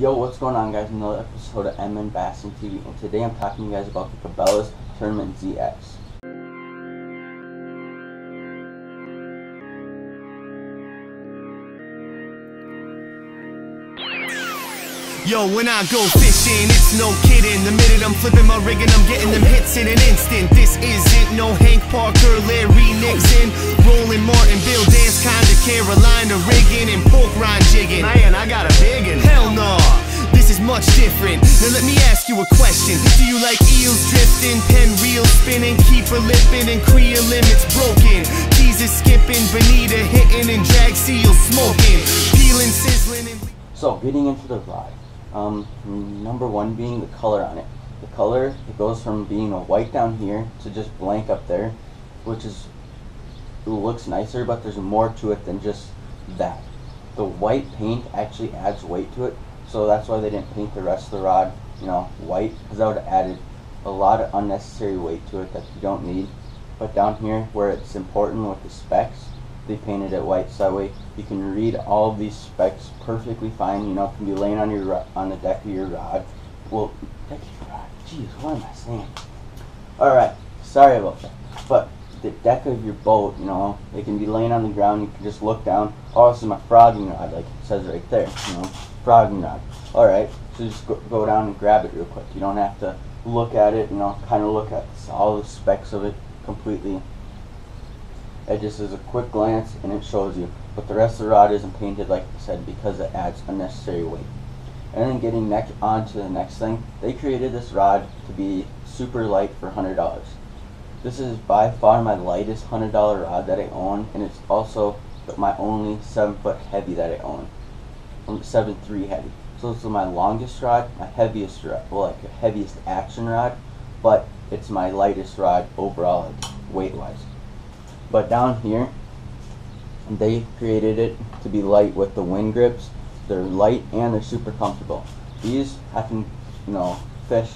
Yo, what's going on, guys? Another episode of MN Bassing TV, and today I'm talking to you guys about the Cabelas Tournament ZX. Yo, when I go fishing, it's no kidding. The minute I'm flipping my rig and I'm getting them hits in an instant. This isn't no Hank Parker, Larry Nixon, Roland Martin, Bill Dance, kinda Carolina rigging and pork rind jigging. Man, I got a big one. Hell no, this is much different. Now let me ask you a question. Do you like eels drifting, pen reel spinning, keeper lipping, and creel limits broken? Teasers skipping, bonita hitting, and drag seals smoking, peeling, sizzling, and... So, getting into the rod. Number one being the color on it. The color, it goes from being a white down here to just blank up there, which is, it looks nicer, but there's more to it than just that. The white paint actually adds weight to it, so that's why they didn't paint the rest of the rod, white, because that would have added a lot of unnecessary weight to it that you don't need. But down here, where it's important with the specs, they painted it white, so that way you can read all of these specs perfectly fine. It can be laying on your on the deck of your rod. Well, deck of your rod. Jeez, what am I saying? All right, sorry about that. But the deck of your boat, it can be laying on the ground. You can just look down. Oh, this is my frogging rod, like it says right there. Frogging rod. All right, so just go down and grab it real quick. You don't have to look at it. Kind of look at all the specs of it completely. It just is a quick glance and it shows you. But the rest of the rod isn't painted, like I said, because it adds unnecessary weight. And then getting on to the next thing, they created this rod to be super light for $100. This is by far my lightest $100 rod that I own, and it's also my only 7-foot heavy that I own. 7.3 heavy. So this is my longest rod, my heaviest rod, heaviest action rod, but it's my lightest rod overall, weight-wise. But down here, they created it to be light with the wind grips. They're light and they're super comfortable. These, I can, fish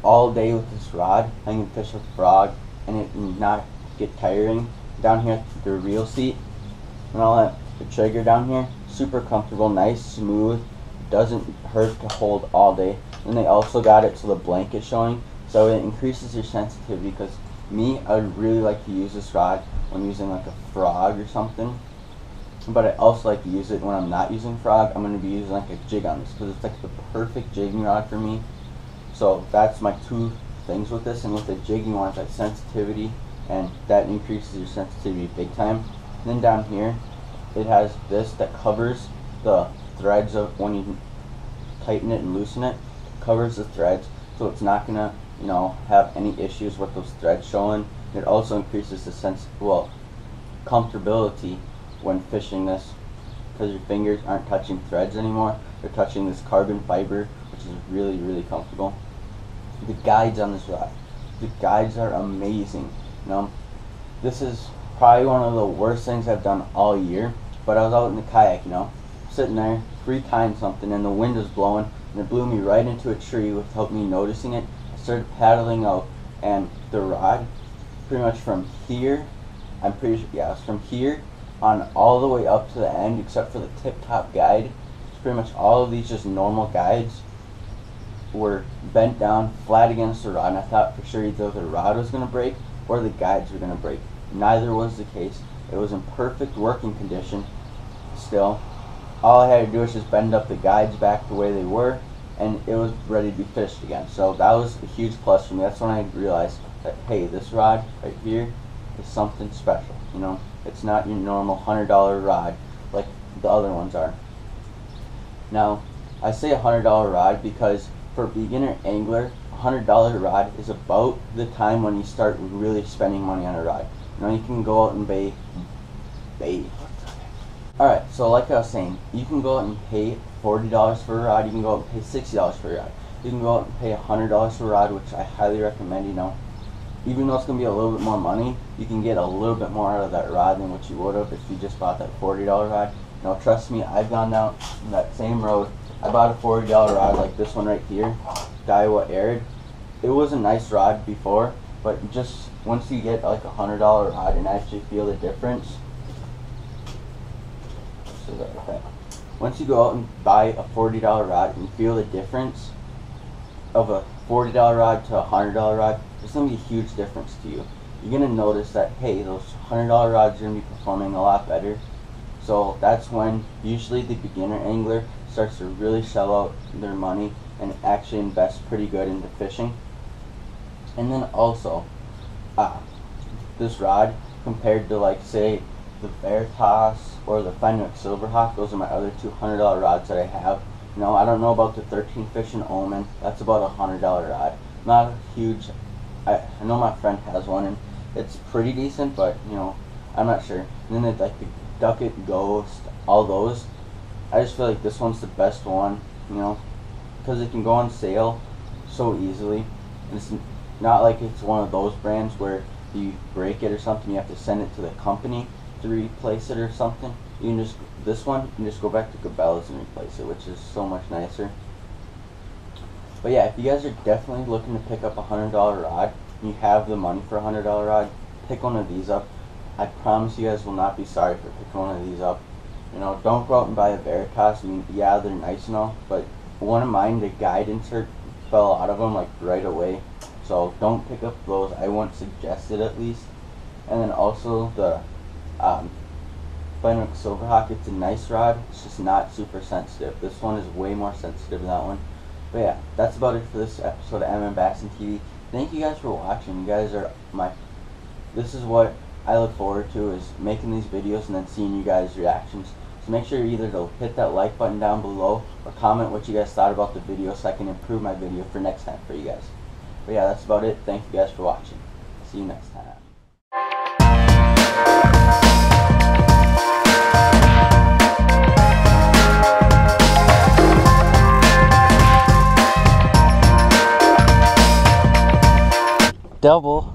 all day with this rod. I can fish with frog and it not get tiring. Down here, the reel seat and all that, the trigger down here, super comfortable, nice, smooth, doesn't hurt to hold all day. And they also got it so the blanket's showing, so it increases your sensitivity, because I would really like to use this rod when using like a frog or something, but I also like to use it when I'm not using frog. I'm going to be using like a jig on this, because it's like the perfect jigging rod for me. So that's my two things with this. And with the jig, you want that sensitivity, and that increases your sensitivity big time. And then down here, it has this that covers the threads of when you tighten it and loosen it. It covers the threads, so it's not going to have any issues with those threads showing. It also increases the comfortability when fishing this, because your fingers aren't touching threads anymore. They're touching this carbon fiber, which is really, really comfortable. The guides on this rod, the guides are amazing. This is probably one of the worst things I've done all year, but I was out in the kayak, sitting there, free tying something, and the wind was blowing, and it blew me right into a tree without me noticing it. Started paddling out, and the rod, pretty much from here, it's from here on all the way up to the end, except for the tip-top guide. It's pretty much all of these just normal guides were bent down flat against the rod, and I thought for sure either the rod was going to break or the guides were going to break. Neither was the case. It was in perfect working condition still. All I had to do was just bend up the guides back the way they were, and it was ready to be fished again. So that was a huge plus for me. That's when I realized that, hey, this rod right here is something special. It's not your normal $100 rod like the other ones are. Now, I say $100 rod because for a beginner angler, $100 rod is about the time when you start really spending money on a rod. You can go out and pay. Alright, so like I was saying, you can go out and pay $40 for a rod, you can go out and pay $60 for a rod. You can go out and pay $100 for a rod, which I highly recommend. Even though it's going to be a little bit more money, you can get a little bit more out of that rod than what you would have if you just bought that $40 rod. Trust me, I've gone down that same road. I bought a $40 rod like this one right here, Daiwa aired. It was a nice rod before, but just once you get like a $100 rod and actually feel the difference, once you go out and buy a $40 rod and feel the difference of a $40 rod to a $100 rod, there's going to be a huge difference to you. You're going to notice that, hey, those $100 rods are going to be performing a lot better. So that's when usually the beginner angler starts to really shell out their money and actually invest pretty good into fishing. And then also, this rod compared to, like, say, the Veritas or the Fenwick Silverhawk, those are my other two $100 rods that I have. You know, I don't know about the 13 Fishing Omen. That's about a $100 rod. Not a huge. I know my friend has one and it's pretty decent, but you know, I'm not sure. And then like the Ducket Ghost, all those. I just feel like this one's the best one, you know, because it can go on sale so easily. And it's not like it's one of those brands where you break it or something, you have to send it to the company to replace it or something. You can just, this one, you can just go back to Cabelas and replace it, which is so much nicer. But yeah, if you guys are definitely looking to pick up a $100 rod, and you have the money for a $100 rod, pick one of these up. I promise you guys will not be sorry for picking one of these up. You know, don't go out and buy a Veritas. I mean, yeah, they're nice and all, but one of mine, the guide insert fell out of them like right away. So don't pick up those. I wouldn't suggest it, at least. And then also the Fenwick Silverhawk, it's a nice rod, it's just not super sensitive. This one is way more sensitive than that one. But yeah, that's about it for this episode of Bass TV. Thank you guys for watching. You guys are this is what I look forward to, is making these videos and then seeing you guys' reactions. So make sure either to hit that like button down below or comment what you guys thought about the video so I can improve my video for next time for you guys. But yeah, that's about it. Thank you guys for watching. See you next time. Double.